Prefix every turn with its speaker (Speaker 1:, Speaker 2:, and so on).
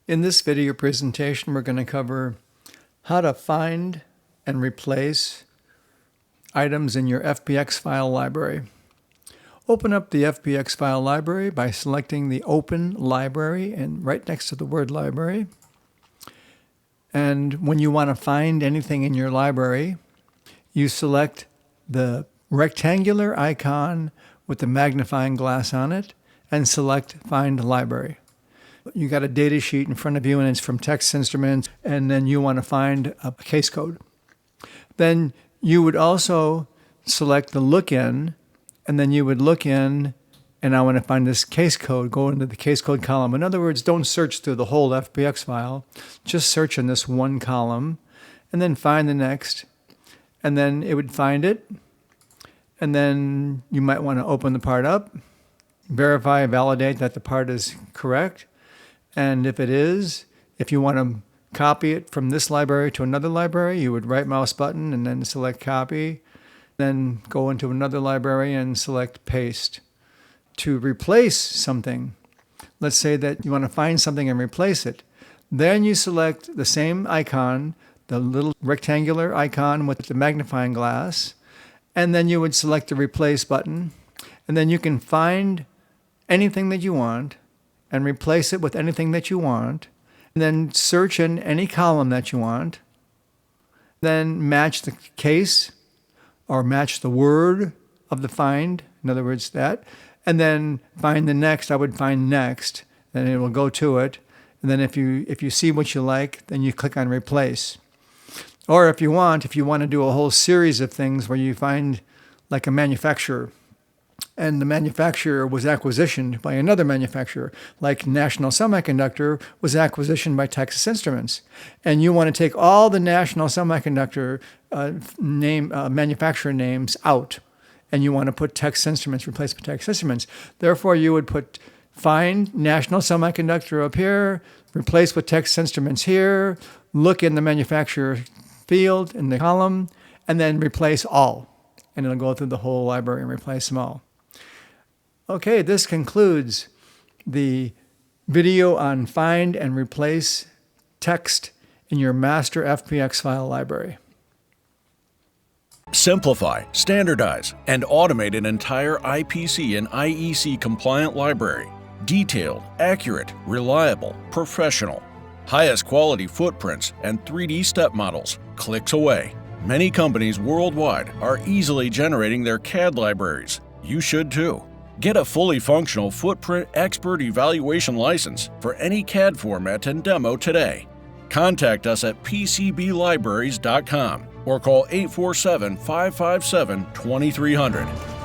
Speaker 1: In this video presentation, we're going to cover how to find and replace items in your FBX file library. Open up the FBX file library by selecting the Open Library and right next to the word Library. And when you want to find anything in your library, you select the rectangular icon with the magnifying glass on it and select Find Library. You got a data sheet in front of you and it's from Texas Instruments, and then you want to find a case code. Then you would also select the look in, and then you would look in, and I want to find this case code, go into the case code column. In other words, don't search through the whole FBX file, just search in this one column, and then find the next, and then it would find it, and then you might want to open the part up, verify, validate that the part is correct. And if it is, if you want to copy it from this library to another library, you would right mouse button and then select copy, then go into another library and select paste. To replace something, let's say that you want to find something and replace it, then you select the same icon, the little rectangular icon with the magnifying glass, and then you would select the replace button, and then you can find anything that you want and replace it with anything that you want, and then search in any column that you want, then match the case or match the word of the find, in other words that, and then find the next. I would find next, then it will go to it, and then if you see what you like, then you click on replace. Or if you want to do a whole series of things where you find like a manufacturer, and the manufacturer was acquisitioned by another manufacturer, like National Semiconductor was acquisitioned by Texas Instruments. And you want to take all the National Semiconductor manufacturer names out, and you want to put Texas Instruments, replace with Texas Instruments. Therefore, you would put find National Semiconductor up here, replace with Texas Instruments here, look in the manufacturer field in the column, and then replace all. And it'll go through the whole library and replace them all. Okay, this concludes the video on find and replace text in your master FBX file library.
Speaker 2: Simplify, standardize, and automate an entire IPC and IEC compliant library. Detailed, accurate, reliable, professional. Highest quality footprints and 3D step models, clicks away. Many companies worldwide are easily generating their CAD libraries. You should too. Get a fully functional Footprint Expert Evaluation license for any CAD format and demo today. Contact us at PCBlibraries.com or call 847-557-2300.